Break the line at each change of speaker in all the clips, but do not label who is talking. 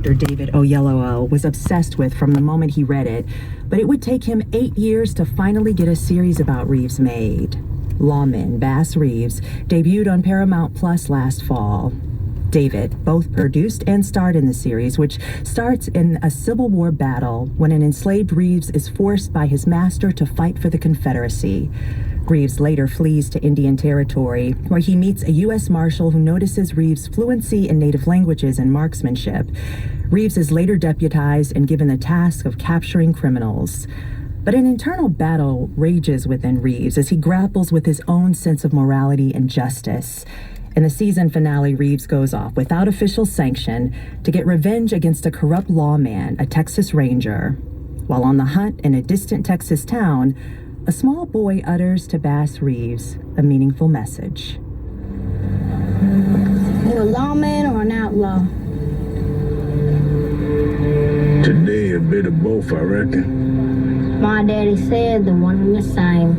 Dr. David Oyelowo was obsessed with from the moment he read it, but it would take him 8 years to finally get a series about Reeves made. Lawman Bass Reeves debuted on Paramount Plus last fall. David both produced and starred in the series, which starts in a Civil War battle when an enslaved Reeves is forced by his master to fight for the Confederacy. Reeves later flees to Indian Territory, where he meets a U.S. Marshal who notices Reeves' fluency in native languages and marksmanship. Reeves is later deputized and given the task of capturing criminals. But an internal battle rages within Reeves as he grapples with his own sense of morality and justice. In the season finale, Reeves goes off without official sanction to get revenge against a corrupt lawman, a Texas Ranger. While on the hunt in a distant Texas town, a small boy utters to Bass Reeves a meaningful message.
You a lawman or an outlaw?
Today a bit of both, I reckon.
My daddy said the one and the same.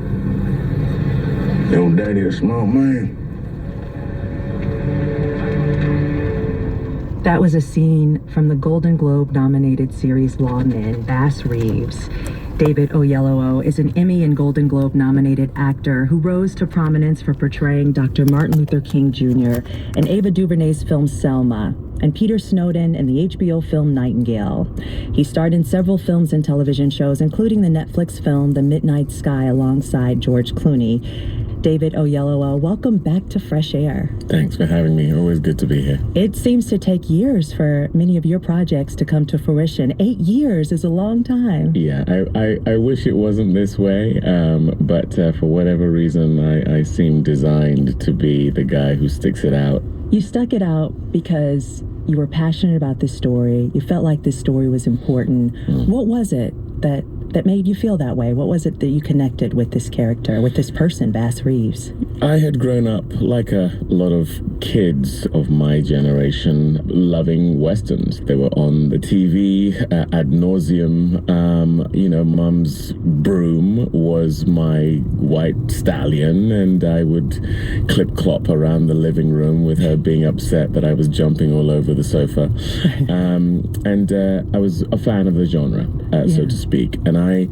Your daddy a smart man.
That was a scene from the Golden Globe-nominated series Lawmen, Bass Reeves. David Oyelowo is an Emmy and Golden Globe-nominated actor who rose to prominence for portraying Dr. Martin Luther King Jr. in Ava DuVernay's film Selma and Peter Snowden in the HBO film Nightingale. He starred in several films and television shows, including the Netflix film The Midnight Sky alongside George Clooney. David Oyelowo, welcome back to Fresh Air.
Thanks for having me. Always good to be here.
It seems to take years for many of your projects to come to fruition. 8 years is a long time.
Yeah, I wish it wasn't this way, but for whatever reason, I seem designed to be the guy who sticks it out.
You stuck it out because you were passionate about this story. You felt like this story was important. What was it that made you feel that way? What was it that you connected with this character, with this person, Bass Reeves?
I had grown up like a lot of kids of my generation loving Westerns. They were on the TV ad nauseum. Mom's broom was my white stallion, and I would clip-clop around the living room with her being upset that I was jumping all over the sofa. I was a fan of the genre, so to speak. And I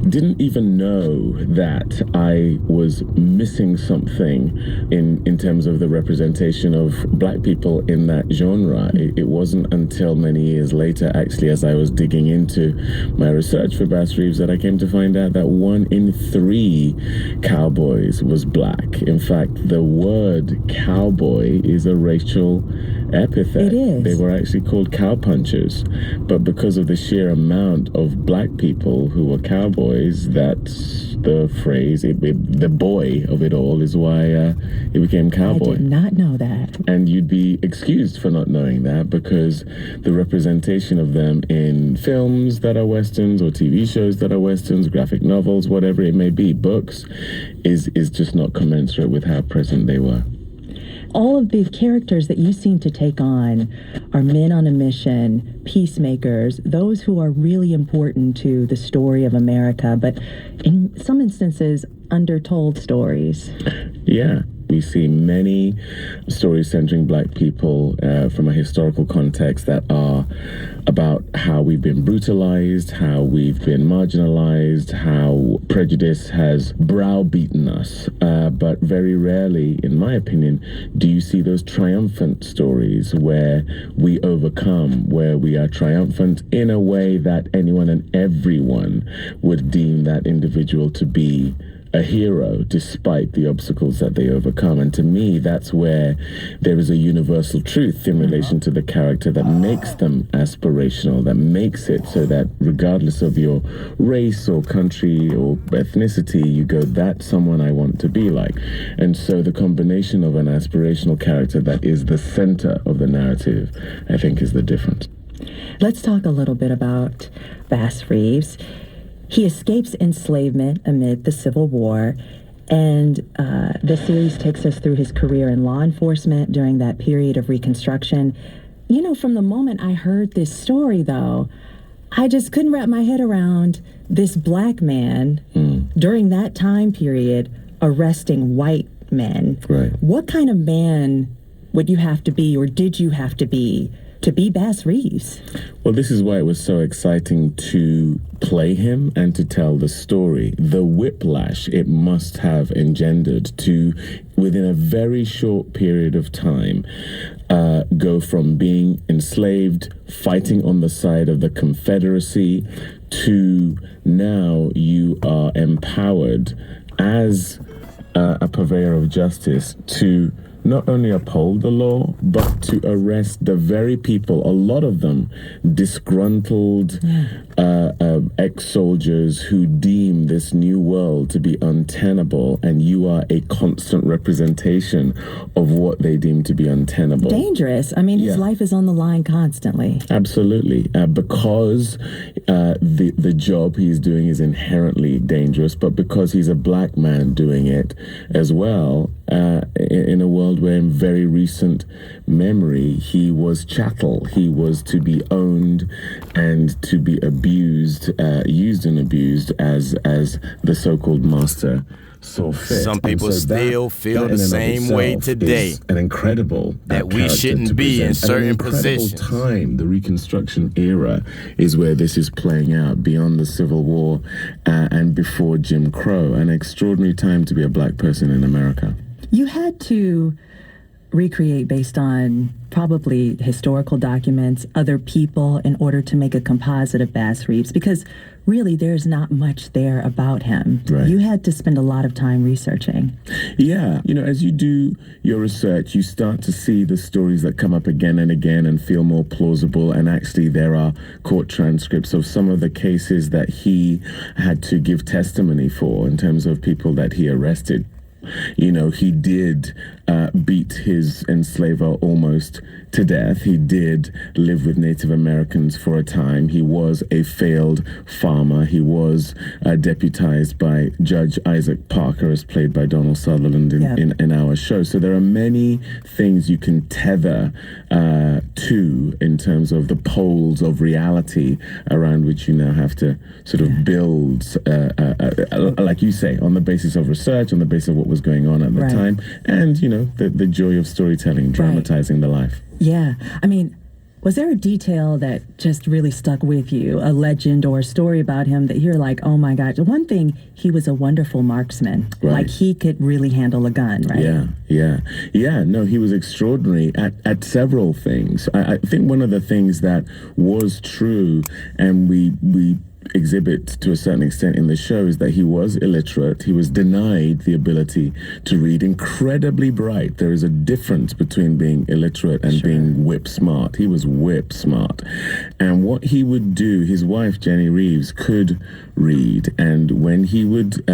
didn't even know that I was missing something in terms of the representation of black people in that genre. It wasn't until many years later, actually, as I was digging into my research for Bass Reeves, that I came to find out that 1 in 3 cowboys was black. In fact, the word cowboy is a racial epithet.
It is.
They were actually called cowpunchers, but because of the sheer amount of black people who were cowboys, that's the phrase, the boy of it all is why it became cowboy.
I did not know that.
And you'd be excused for not knowing that, because the representation of them in films that are westerns or TV shows that are westerns, graphic novels, whatever it may be, books, is just not commensurate with how present they were.
All of the characters that you seem to take on are men on a mission, peacemakers, those who are really important to the story of America, but in some instances, undertold stories.
Yeah. We see many stories centering black people from a historical context that are about how we've been brutalized, how we've been marginalized, how prejudice has browbeaten us. But very rarely, in my opinion, do you see those triumphant stories where we overcome, where we are triumphant in a way that anyone and everyone would deem that individual to be a hero despite the obstacles that they overcome. And to me, that's where there is a universal truth in relation to the character that makes them aspirational, that makes it so that regardless of your race or country or ethnicity, you go, that's someone I want to be like. And so the combination of an aspirational character that is the center of the narrative, I think, is the difference.
Let's talk a little bit about Bass Reeves. He escapes enslavement amid the Civil War, and the series takes us through his career in law enforcement during that period of Reconstruction. You know, from the moment I heard this story, though, I just couldn't wrap my head around this black man during that time period arresting white men.
Right.
What kind of man would you have to be, or did you have to be, to be Bass Reeves?
Well, this is why it was so exciting to play him and to tell the story. The whiplash it must have engendered to, within a very short period of time, go from being enslaved, fighting on the side of the Confederacy, to now you are empowered as a purveyor of justice to not only uphold the law, but to arrest the very people, a lot of them disgruntled ex-soldiers who deem this new world to be untenable, and you are a constant representation of what they deem to be untenable.
Dangerous. I mean, his life is on the line constantly.
Absolutely. Because the job he's doing is inherently dangerous, but because he's a black man doing it as well, in a world where in very recent memory he was chattel. He was to be owned and to be abused, used and abused as the so-called master saw fit.
Some people still feel the same way today.
An incredible
that we shouldn't be in certain positions.
Time, the Reconstruction era, is where this is playing out beyond the Civil War and before Jim Crow. An extraordinary time to be a black person in America.
You had to recreate based on probably historical documents, other people, in order to make a composite of Bass Reeves, because really there's not much there about him.
Right.
You had to spend a lot of time researching.
Yeah. As you do your research, you start to see the stories that come up again and again and feel more plausible. And actually, there are court transcripts of some of the cases that he had to give testimony for in terms of people that he arrested. He did beat his enslaver almost to death. He did live with Native Americans for a time. He was a failed farmer. He was deputized by Judge Isaac Parker, as played by Donald Sutherland in our show. So there are many things you can tether to in terms of the poles of reality around which you now have to sort of build, like you say, on the basis of research, on the basis of what was going on at the time, and, the joy of storytelling, dramatizing the life.
Yeah. I mean, was there a detail that just really stuck with you, a legend or a story about him that you're like, oh my God? One thing, he was a wonderful marksman.
Right.
Like, he could really handle a gun, right?
Yeah. No, he was extraordinary at several things. I think one of the things that was true, and we exhibit to a certain extent in the show, is that he was illiterate. He was denied the ability to read. Incredibly bright. There is a difference between being illiterate and being whip smart. He was whip smart. And what he would do, his wife, Jenny Reeves, could read. And when he would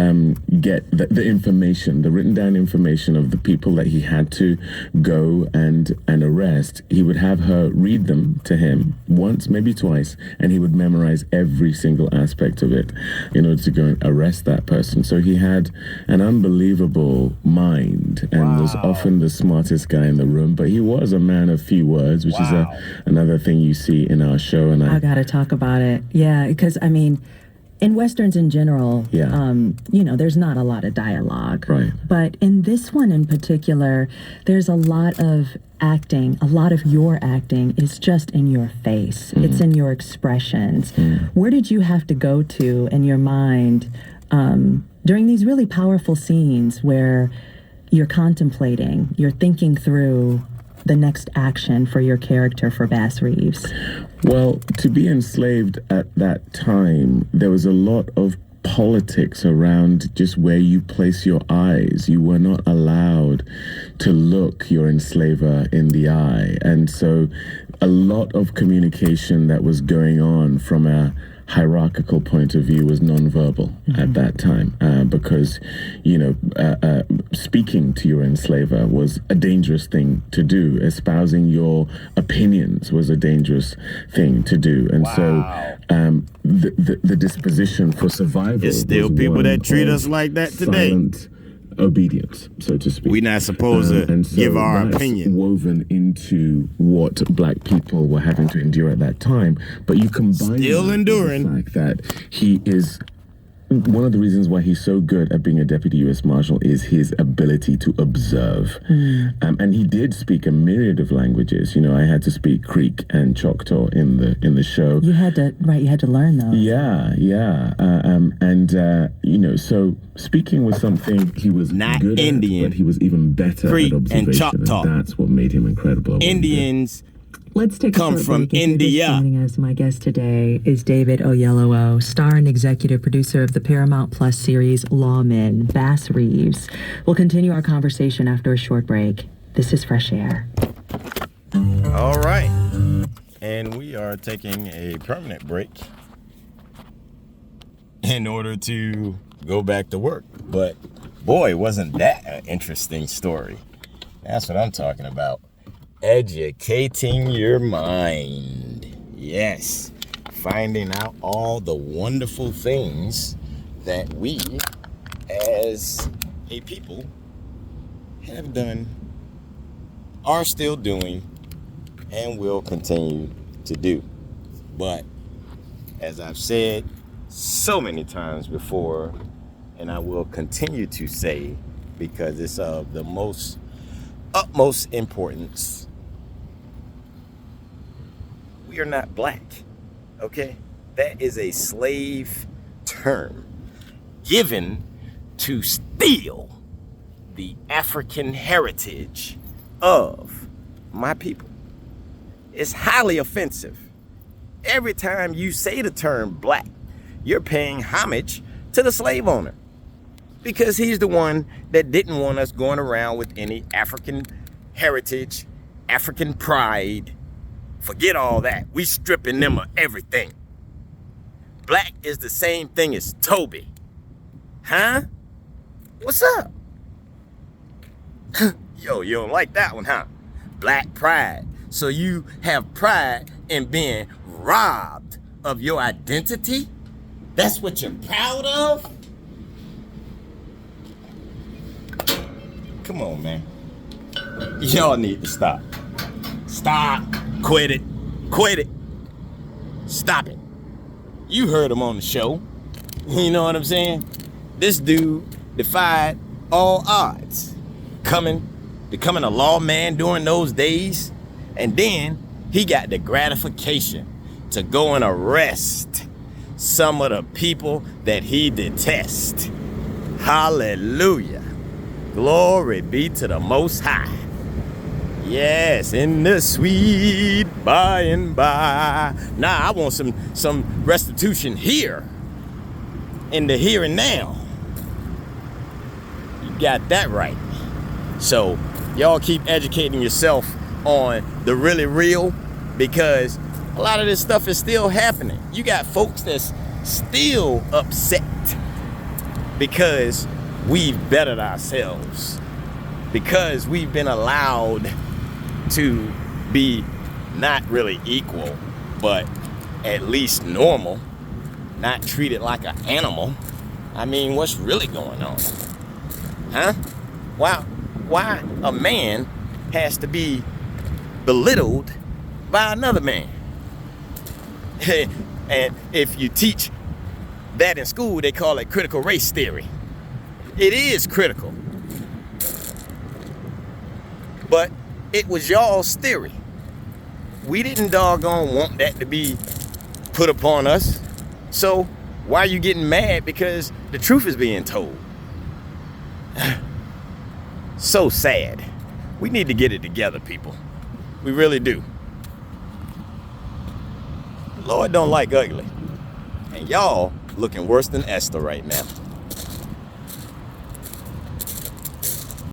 get the information, the written down information of the people that he had to go and arrest, he would have her read them to him once, maybe twice, and he would memorize every single aspect of it in order to go and arrest that person. So he had an unbelievable mind and was often the smartest guy in the room, but he was a man of few words, which is another thing you see in our show. And
I gotta talk about it. Yeah, because I mean, in Westerns in general, there's not a lot of dialogue.
Right.
But in this one in particular, there's a lot of acting. A lot of your acting is just in your face. It's in your expressions. Where did you have to go to in your mind during these really powerful scenes where you're contemplating, you're thinking through the next action for your character, for Bass Reeves?
Well, to be enslaved at that time, there was a lot of politics around just where you place your eyes. You were not allowed to look your enslaver in the eye. And so a lot of communication that was going on from a hierarchical point of view was nonverbal at that time, because speaking to your enslaver was a dangerous thing to do. Espousing your opinions was a dangerous thing to do. And so the disposition for survival,
there's still people that treat us like that today.
Silent obedience, so to speak.
We're not supposed to give our opinion.
Woven into what black people were having to endure at that time, but you combine
still
that
enduring
with the fact that he is one of the reasons why he's so good at being a deputy U.S. Marshal is his ability to observe. And he did speak a myriad of languages. You know, I had to speak Creek and Choctaw in the show.
You had to learn those.
Yeah. You know, so speaking was something he was
Not
good
Indian.
at, but he was even better
Creek
at observation.
and Choctaw.
That's what made him incredible.
Indians
Let's take
come
a short
from
break. If you're just
India.
joining us, my guest today is David Oyelowo, star and executive producer of the Paramount Plus series Lawmen, Bass Reeves. We'll continue our conversation after a short break. This is Fresh Air.
All right. And we are taking a permanent break in order to go back to work. But boy, wasn't that an interesting story. That's what I'm talking about. Educating your mind. Yes. Finding out all the wonderful things that we as a people have done, are still doing, and will continue to do. But as I've said so many times before, and I will continue to say, because it's of the utmost importance, we are not black, okay? That is a slave term given to steal the African heritage of my people. It's highly offensive. Every time you say the term black, you're paying homage to the slave owner, because he's the one that didn't want us going around with any African heritage, African pride. Forget all that. We stripping them of everything. Black is the same thing as Toby. Huh? What's up? Yo, you don't like that one, huh? Black pride. So you have pride in being robbed of your identity? That's what you're proud of? Come on, man. Y'all need to stop. Stop. Quit it. Quit it. Stop it. You heard him on the show. You know what I'm saying? This dude defied all odds. Becoming a lawman during those days. And then he got the gratification to go and arrest some of the people that he detests. Hallelujah. Glory be to the Most High. Yes, in the sweet by and by. Nah, I want some restitution here. In the here and now. You got that right. So, y'all keep educating yourself on the really real, because a lot of this stuff is still happening. You got folks that's still upset because we've bettered ourselves, because we've been allowed to be not really equal, but at least normal, not treated like an animal. I mean, what's really going on? Huh? Why a man has to be belittled by another man? And if you teach that in school, they call it critical race theory. It is critical. But it was y'all's theory. We didn't doggone want that to be put upon us. So why are you getting mad because the truth is being told? So sad. We need to get it together, people. We really do. Lord don't like ugly. And y'all looking worse than Esther right now.